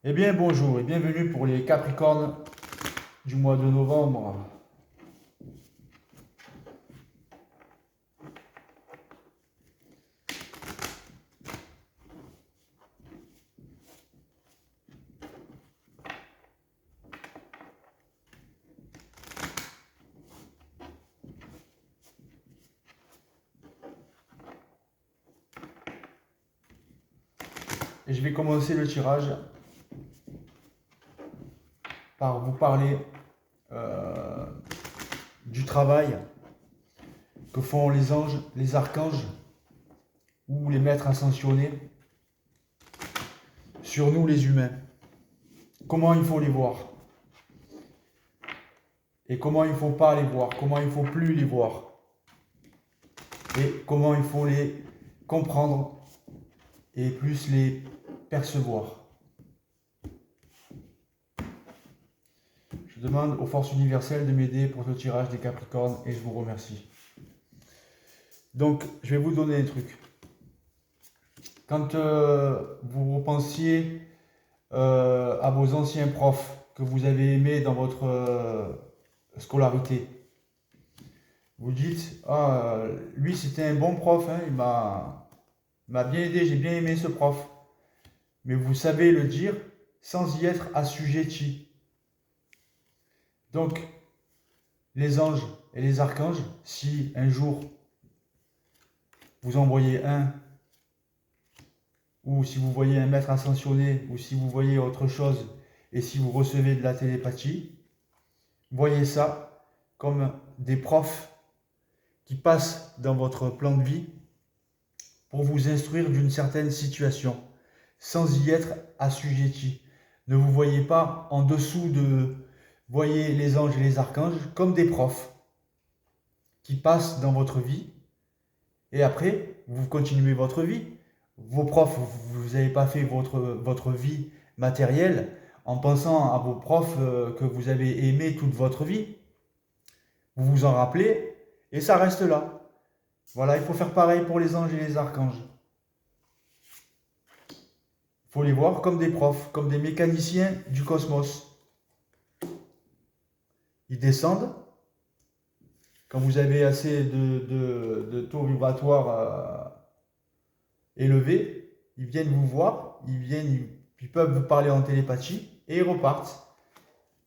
Eh bien bonjour et bienvenue pour les Capricornes du mois de novembre. Et je vais commencer le tirage par vous parler euh, du travail que font les anges, les archanges ou les maîtres ascensionnés sur nous les humains. Comment il faut les voir et comment il ne faut pas les voir, comment il ne faut plus les voir et comment il faut les comprendre et plus les percevoir. Je demande aux forces universelles de m'aider pour le tirage des Capricornes et je vous remercie. Donc, je vais vous donner un truc. Quand vous repensiez à vos anciens profs que vous avez aimés dans votre scolarité, vous dites, ah, lui c'était un bon prof, hein, il m'a bien aidé, j'ai bien aimé ce prof. Mais vous savez le dire sans y être assujetti. Donc, les anges et les archanges, si un jour vous en voyez un, ou si vous voyez un maître ascensionné, ou si vous voyez autre chose, et si vous recevez de la télépathie, voyez ça comme des profs qui passent dans votre plan de vie pour vous instruire d'une certaine situation, sans y être assujetti. Ne vous voyez pas en dessous de... Voyez les anges et les archanges comme des profs qui passent dans votre vie, et après, vous continuez votre vie. Vos profs, vous n'avez pas fait votre vie matérielle en pensant à vos profs que vous avez aimés toute votre vie. Vous vous en rappelez et ça reste là. Voilà, il faut faire pareil pour les anges et les archanges. Il faut les voir comme des profs, comme des mécaniciens du cosmos. Ils descendent. Quand vous avez assez de taux vibratoires élevés, ils viennent vous voir, ils peuvent vous parler en télépathie et ils repartent.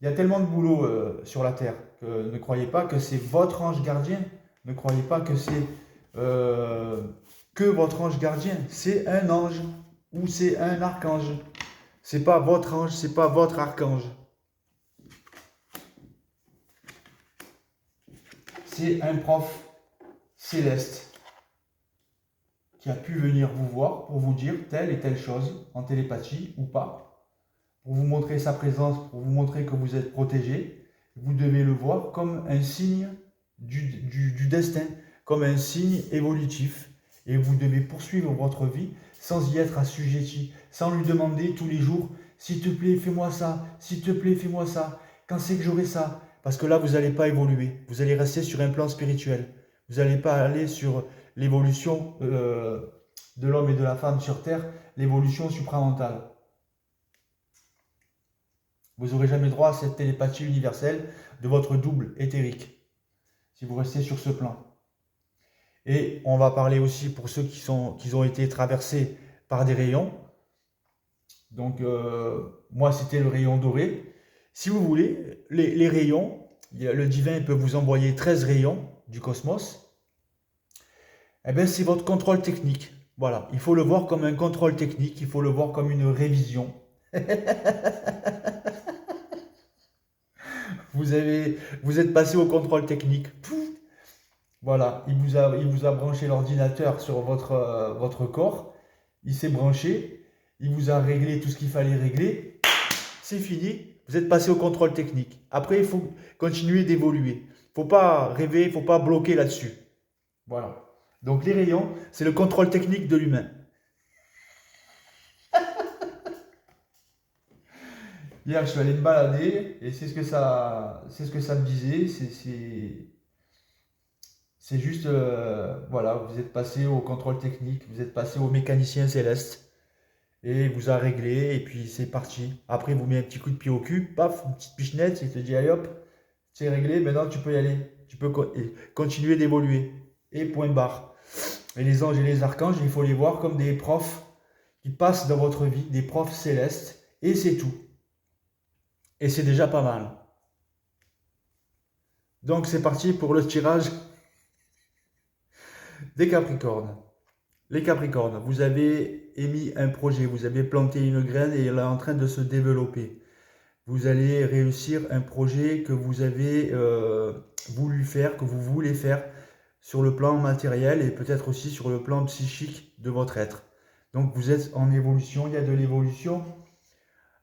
Il y a tellement de boulot sur la Terre que ne croyez pas que c'est votre ange gardien. Ne croyez pas que c'est que votre ange gardien. C'est un ange ou c'est un archange. C'est pas votre ange, c'est pas votre archange. C'est un prof céleste qui a pu venir vous voir pour vous dire telle et telle chose en télépathie ou pas, pour vous montrer sa présence, pour vous montrer que vous êtes protégé. Vous devez le voir comme un signe du destin, comme un signe évolutif. Et vous devez poursuivre votre vie sans y être assujetti, sans lui demander tous les jours, s'il te plaît, fais-moi ça, s'il te plaît, fais-moi ça, quand c'est que j'aurai ça. Parce que là, vous n'allez pas évoluer, vous allez rester sur un plan spirituel. Vous n'allez pas aller sur l'évolution de l'homme et de la femme sur Terre, l'évolution supramentale. Vous n'aurez jamais droit à cette télépathie universelle de votre double éthérique, si vous restez sur ce plan. Et on va parler aussi pour ceux qui ont été traversés par des rayons. Donc, moi, c'était le rayon doré. Si vous voulez, les rayons, le divin peut vous envoyer 13 rayons du cosmos. Eh bien, c'est votre contrôle technique. Voilà, il faut le voir comme un contrôle technique, il faut le voir comme une révision. Vous êtes passé au contrôle technique. Voilà, il vous a branché l'ordinateur sur votre corps. Il s'est branché. Il vous a réglé tout ce qu'il fallait régler. C'est fini. Vous êtes passé au contrôle technique. Après, il faut continuer d'évoluer. Il ne faut pas rêver, il ne faut pas bloquer là-dessus. Voilà. Donc les rayons, c'est le contrôle technique de l'humain. Hier, je suis allé me balader et c'est ce que ça me disait. C'est juste, voilà, vous êtes passé au contrôle technique, vous êtes passé au mécanicien céleste. et vous a réglé, et puis c'est parti. Après, vous mettez un petit coup de pied au cul, paf, une petite pichenette, il te dit, allez hop, c'est réglé, maintenant tu peux y aller. Tu peux continuer d'évoluer. Et point barre. Et les anges et les archanges, il faut les voir comme des profs qui passent dans votre vie, des profs célestes, et c'est tout. Et c'est déjà pas mal. Donc c'est parti pour le tirage des Capricornes. Les Capricornes, vous avez émis un projet, vous avez planté une graine et elle est en train de se développer. Vous allez réussir un projet que vous avez voulu faire, que vous voulez faire sur le plan matériel et peut-être aussi sur le plan psychique de votre être. Donc vous êtes en évolution, il y a de l'évolution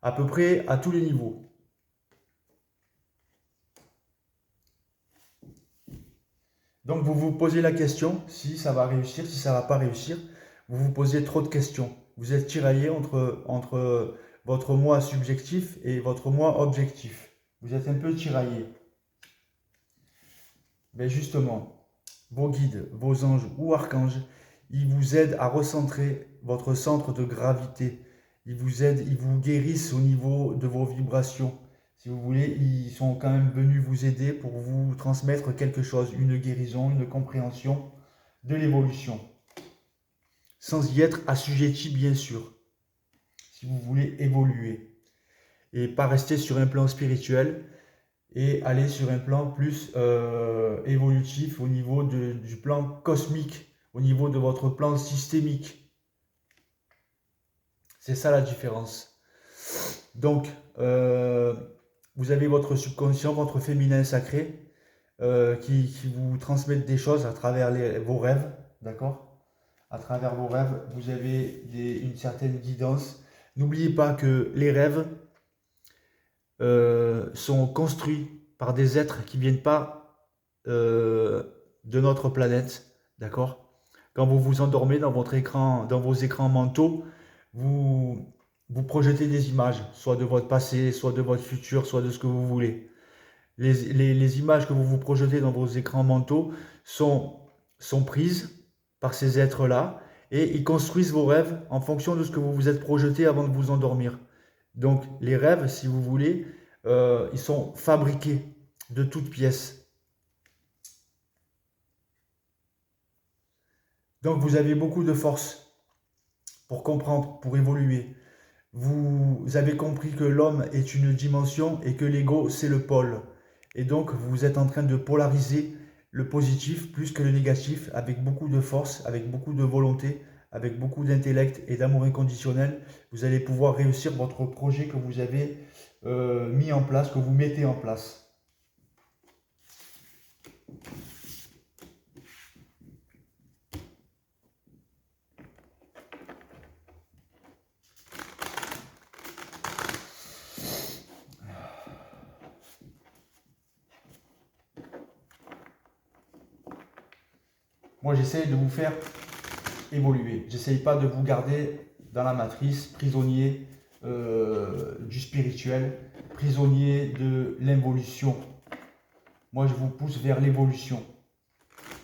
à peu près à tous les niveaux. Donc vous vous posez la question si ça va réussir, si ça ne va pas réussir. Vous vous posez trop de questions. Vous êtes tiraillé entre votre moi subjectif et votre moi objectif. Vous êtes un peu tiraillé. Mais justement, vos guides, vos anges ou archanges, ils vous aident à recentrer votre centre de gravité. Ils vous aident, ils vous guérissent au niveau de vos vibrations. Si vous voulez, ils sont quand même venus vous aider pour vous transmettre quelque chose, une guérison, une compréhension de l'évolution. Sans y être assujetti, bien sûr, si vous voulez évoluer. Et pas rester sur un plan spirituel, et aller sur un plan plus évolutif au niveau du plan cosmique, au niveau de votre plan systémique. C'est ça la différence. Donc, vous avez votre subconscient, votre féminin sacré, qui vous transmettent des choses à travers vos rêves, d'accord? À travers vos rêves, vous avez une certaine guidance. N'oubliez pas que les rêves sont construits par des êtres qui ne viennent pas de notre planète, d'accord? Quand vous vous endormez dans votre écran, dans vos écrans mentaux, vous projetez des images, soit de votre passé, soit de votre futur, soit de ce que vous voulez. Les images que vous vous projetez dans vos écrans mentaux sont prises par ces êtres-là et ils construisent vos rêves en fonction de ce que vous vous êtes projeté avant de vous endormir. Donc les rêves, si vous voulez, ils sont fabriqués de toutes pièces. Donc vous avez beaucoup de force pour comprendre, pour évoluer. Vous avez compris que l'homme est une dimension et que l'ego c'est le pôle. Et donc vous êtes en train de polariser le positif plus que le négatif avec beaucoup de force, avec beaucoup de volonté, avec beaucoup d'intellect et d'amour inconditionnel. Vous allez pouvoir réussir votre projet que vous avez mis en place, que vous mettez en place. Moi, j'essaye de vous faire évoluer. J'essaye pas de vous garder dans la matrice, prisonnier du spirituel, prisonnier de l'involution. Moi, je vous pousse vers l'évolution.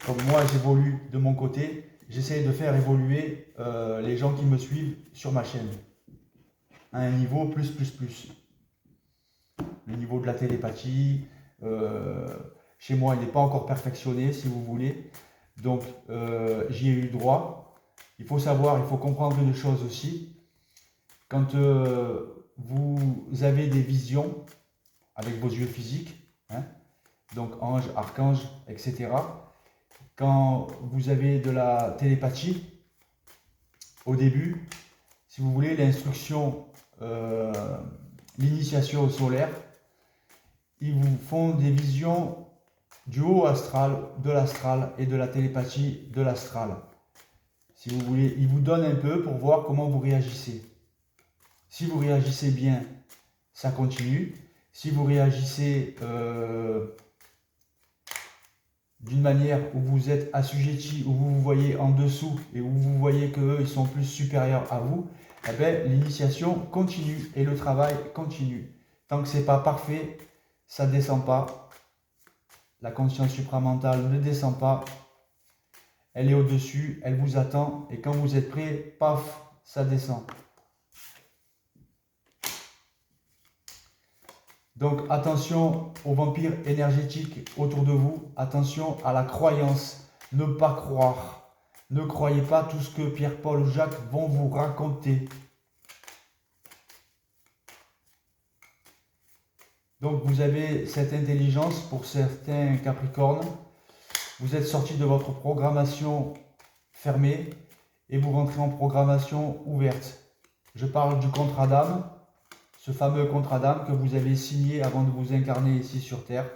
Comme moi, j'évolue de mon côté, j'essaye de faire évoluer les gens qui me suivent sur ma chaîne à un niveau plus. Le niveau de la télépathie, chez moi, il n'est pas encore perfectionné, si vous voulez. Donc, j'y ai eu droit. Il faut savoir, il faut comprendre une chose aussi. Quand vous avez des visions avec vos yeux physiques, hein, donc ange, archange, etc. Quand vous avez de la télépathie, au début, si vous voulez, l'instruction, l'initiation au solaire, ils vous font des visions du haut astral, de l'astral et de la télépathie de l'astral. Si vous voulez, ils vous donnent un peu pour voir comment vous réagissez. Si vous réagissez bien, ça continue. Si vous réagissez d'une manière où vous êtes assujetti, où vous vous voyez en dessous et où vous voyez qu'eux, ils sont plus supérieurs à vous, eh bien, l'initiation continue et le travail continue. Tant que ce n'est pas parfait, ça ne descend pas. La conscience supramentale ne descend pas. Elle est au-dessus, elle vous attend et quand vous êtes prêt, paf, ça descend. Donc attention aux vampires énergétiques autour de vous, attention à la croyance, ne pas croire. Ne croyez pas tout ce que Pierre, Paul ou Jacques vont vous raconter. Donc vous avez cette intelligence pour certains Capricornes. Vous êtes sorti de votre programmation fermée et vous rentrez en programmation ouverte. Je parle du contrat d'âme, ce fameux contrat d'âme que vous avez signé avant de vous incarner ici sur Terre.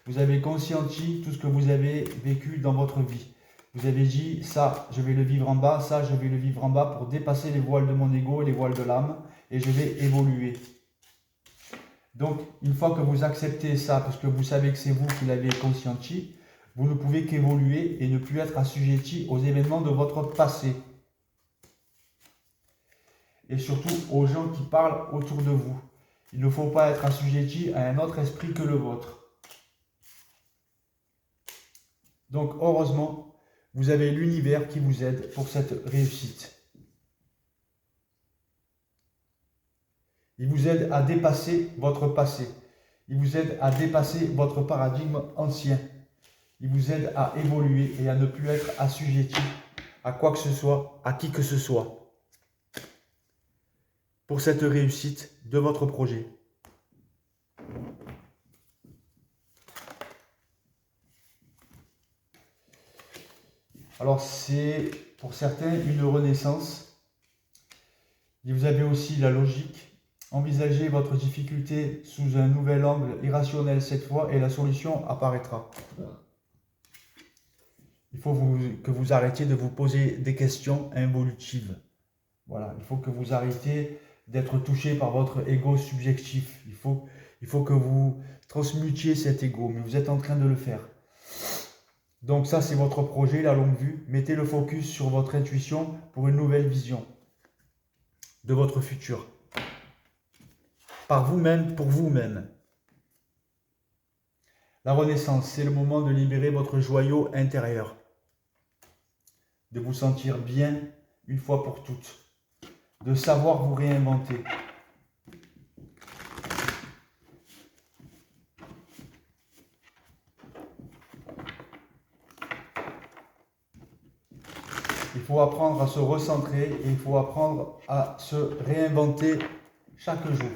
Vous avez conscienti tout ce que vous avez vécu dans votre vie. Vous avez dit, ça, je vais le vivre en bas, ça, je vais le vivre en bas pour dépasser les voiles de mon ego et les voiles de l'âme, et je vais évoluer. Donc, une fois que vous acceptez ça, parce que vous savez que c'est vous qui l'avez conscienti, vous ne pouvez qu'évoluer et ne plus être assujetti aux événements de votre passé. Et surtout aux gens qui parlent autour de vous. Il ne faut pas être assujetti à un autre esprit que le vôtre. Donc, heureusement, vous avez l'univers qui vous aide pour cette réussite. Il vous aide à dépasser votre passé. Il vous aide à dépasser votre paradigme ancien. Il vous aide à évoluer et à ne plus être assujetti à quoi que ce soit, à qui que ce soit, pour cette réussite de votre projet. Alors c'est pour certains une renaissance. Et vous avez aussi la logique. Envisagez votre difficulté sous un nouvel angle irrationnel cette fois et la solution apparaîtra. Il faut que vous arrêtiez de vous poser des questions involutives. Voilà, il faut que vous arrêtiez d'être touché par votre ego subjectif. Il faut que vous transmutiez cet ego, mais vous êtes en train de le faire. Donc ça, c'est votre projet, la longue vue. Mettez le focus sur votre intuition pour une nouvelle vision de votre futur. Par vous-même, pour vous-même. La renaissance, c'est le moment de libérer votre joyau intérieur. De vous sentir bien une fois pour toutes. De savoir vous réinventer. Il faut apprendre à se recentrer et il faut apprendre à se réinventer chaque jour.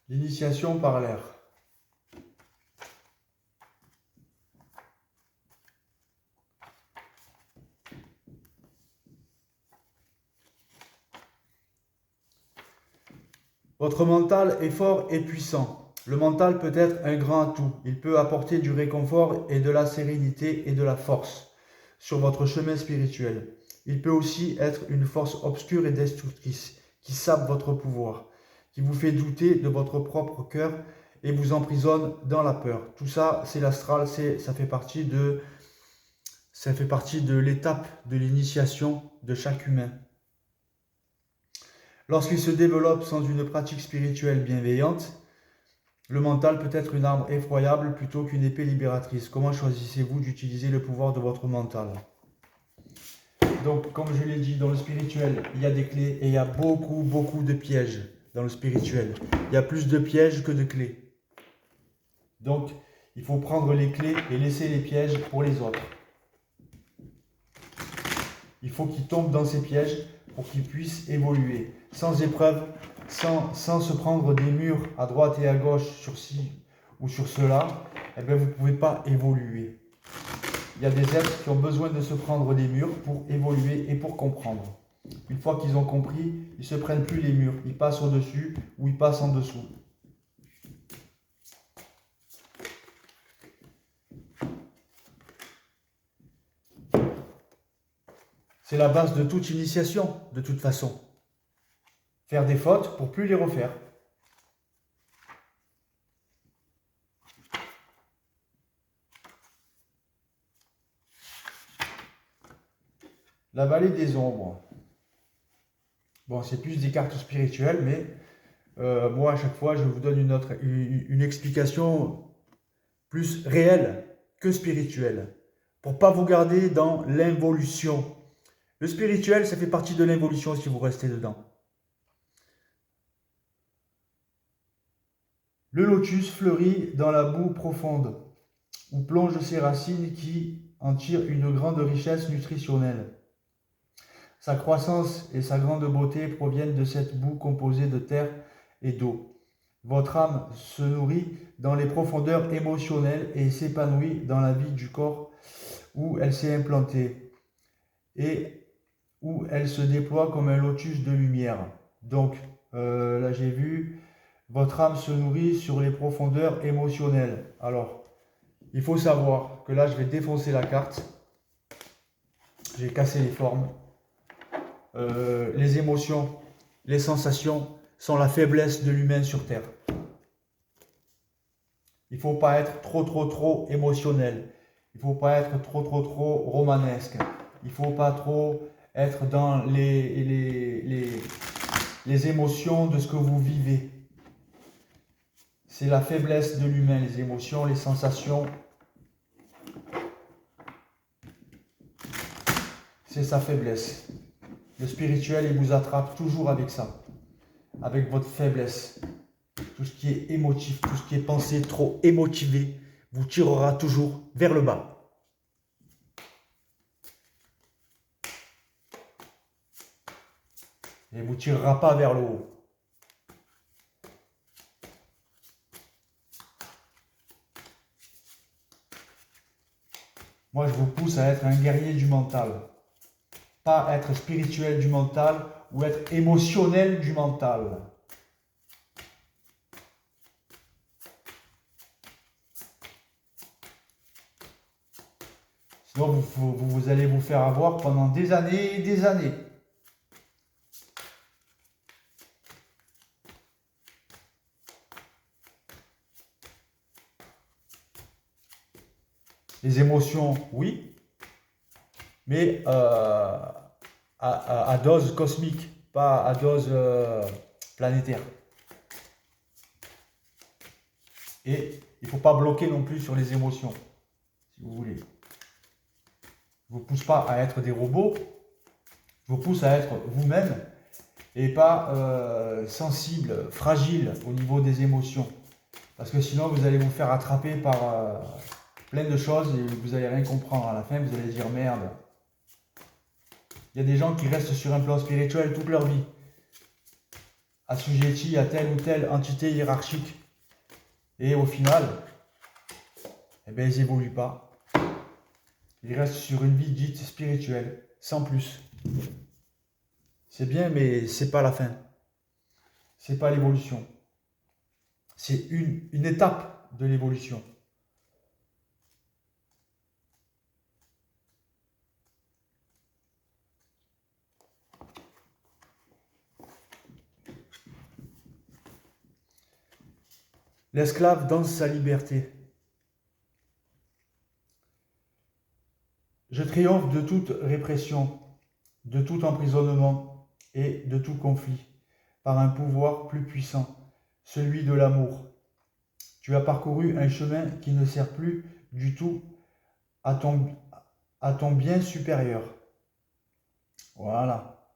L'initiation par l'air. Votre mental est fort et puissant. Le mental peut être un grand atout. Il peut apporter du réconfort et de la sérénité et de la force sur votre chemin spirituel. Il peut aussi être une force obscure et destructrice qui sape votre pouvoir, qui vous fait douter de votre propre cœur et vous emprisonne dans la peur. Tout ça, c'est l'astral, ça fait partie de l'étape de l'initiation de chaque humain. Lorsqu'il se développe sans une pratique spirituelle bienveillante, le mental peut être une arme effroyable plutôt qu'une épée libératrice. Comment choisissez-vous d'utiliser le pouvoir de votre mental? Donc, comme je l'ai dit, dans le spirituel, il y a des clés et il y a beaucoup de pièges dans le spirituel. Il y a plus de pièges que de clés. Donc, il faut prendre les clés et laisser les pièges pour les autres. Il faut qu'ils tombent dans ces pièges pour qu'ils puissent évoluer. Sans épreuve, sans se prendre des murs à droite et à gauche sur ci ou sur cela, eh bien vous ne pouvez pas évoluer. Il y a des êtres qui ont besoin de se prendre des murs pour évoluer et pour comprendre. Une fois qu'ils ont compris, ils ne se prennent plus les murs. Ils passent au-dessus ou ils passent en dessous. C'est la base de toute initiation, de toute façon. Faire des fautes pour plus les refaire. La vallée des ombres. Bon, c'est plus des cartes spirituelles, mais moi, à chaque fois, je vous donne une explication plus réelle que spirituelle, pour pas vous garder dans l'involution. Le spirituel, ça fait partie de l'involution si vous restez dedans. Le lotus fleurit dans la boue profonde, où plongent ses racines qui en tirent une grande richesse nutritionnelle. Sa croissance et sa grande beauté proviennent de cette boue composée de terre et d'eau. Votre âme se nourrit dans les profondeurs émotionnelles et s'épanouit dans la vie du corps où elle s'est implantée et où elle se déploie comme un lotus de lumière. Donc, là j'ai vu, votre âme se nourrit sur les profondeurs émotionnelles. Alors, il faut savoir que là je vais défoncer la carte. J'ai cassé les formes. Les émotions, les sensations sont la faiblesse de l'humain sur Terre. Il ne faut pas être trop émotionnel. Il ne faut pas être trop romanesque. Il ne faut pas trop être dans les émotions de ce que vous vivez. C'est la faiblesse de l'humain, les émotions, les sensations. C'est sa faiblesse. Le spirituel, il vous attrape toujours avec ça, avec votre faiblesse. Tout ce qui est émotif, tout ce qui est pensée trop émotivé, vous tirera toujours vers le bas. Et ne vous tirera pas vers le haut. Moi, je vous pousse à être un guerrier du mental. Pas être spirituel du mental ou être émotionnel du mental. Sinon, vous allez vous faire avoir pendant des années et des années. Les émotions, oui, mais à dose cosmique, pas à dose planétaire. Et il ne faut pas bloquer non plus sur les émotions, si vous voulez. Je ne vous pousse pas à être des robots, je vous pousse à être vous-même et pas sensible, fragile au niveau des émotions. Parce que sinon, vous allez vous faire attraper par plein de choses et vous n'allez rien comprendre. À la fin, vous allez dire merde. Il y a des gens qui restent sur un plan spirituel toute leur vie, assujettis à telle ou telle entité hiérarchique. Et au final, eh bien, ils n'évoluent pas. Ils restent sur une vie dite spirituelle, sans plus. C'est bien, mais c'est pas la fin. C'est pas l'évolution. C'est une étape de l'évolution. L'esclave danse sa liberté. Je triomphe de toute répression, de tout emprisonnement et de tout conflit, par un pouvoir plus puissant, celui de l'amour. Tu as parcouru un chemin qui ne sert plus du tout à ton bien supérieur. Voilà.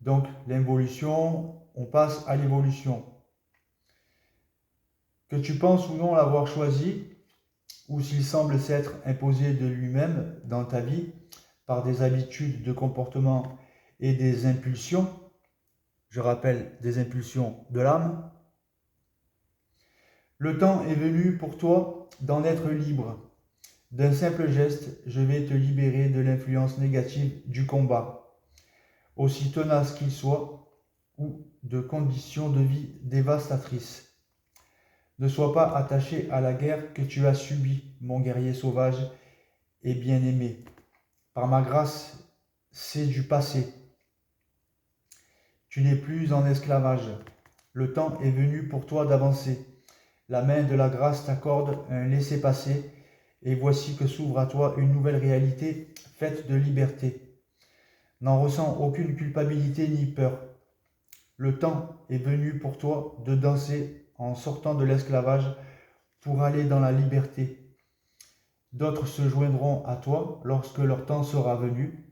Donc l'évolution, on passe à l'évolution. Que tu penses ou non l'avoir choisi, ou s'il semble s'être imposé de lui-même dans ta vie par des habitudes de comportement et des impulsions, je rappelle des impulsions de l'âme, le temps est venu pour toi d'en être libre. D'un simple geste, je vais te libérer de l'influence négative du combat, aussi tenace qu'il soit, ou de conditions de vie dévastatrices. Ne sois pas attaché à la guerre que tu as subie, mon guerrier sauvage et bien-aimé. Par ma grâce, c'est du passé. Tu n'es plus en esclavage. Le temps est venu pour toi d'avancer. La main de la grâce t'accorde un laissez-passer, et voici que s'ouvre à toi une nouvelle réalité faite de liberté. N'en ressens aucune culpabilité ni peur. Le temps est venu pour toi de danser en sortant de l'esclavage pour aller dans la liberté. D'autres se joindront à toi lorsque leur temps sera venu.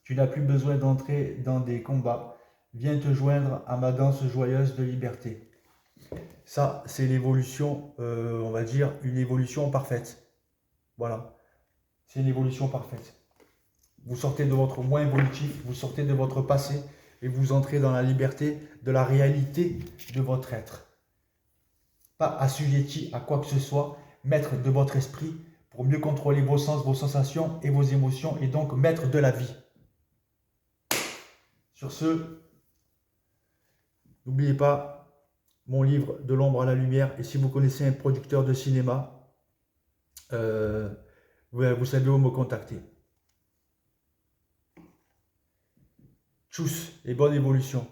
Tu n'as plus besoin d'entrer dans des combats. Viens te joindre à ma danse joyeuse de liberté. Ça, c'est l'évolution, on va dire, une évolution parfaite. Voilà, c'est une évolution parfaite. Vous sortez de votre moi évolutif, vous sortez de votre passé et vous entrez dans la liberté de la réalité de votre être. Pas assujetti à quoi que ce soit, maître de votre esprit pour mieux contrôler vos sens, vos sensations et vos émotions et donc maître de la vie. Sur ce, n'oubliez pas mon livre De l'ombre à la lumière et si vous connaissez un producteur de cinéma, vous savez où me contacter. Tchuss et bonne évolution.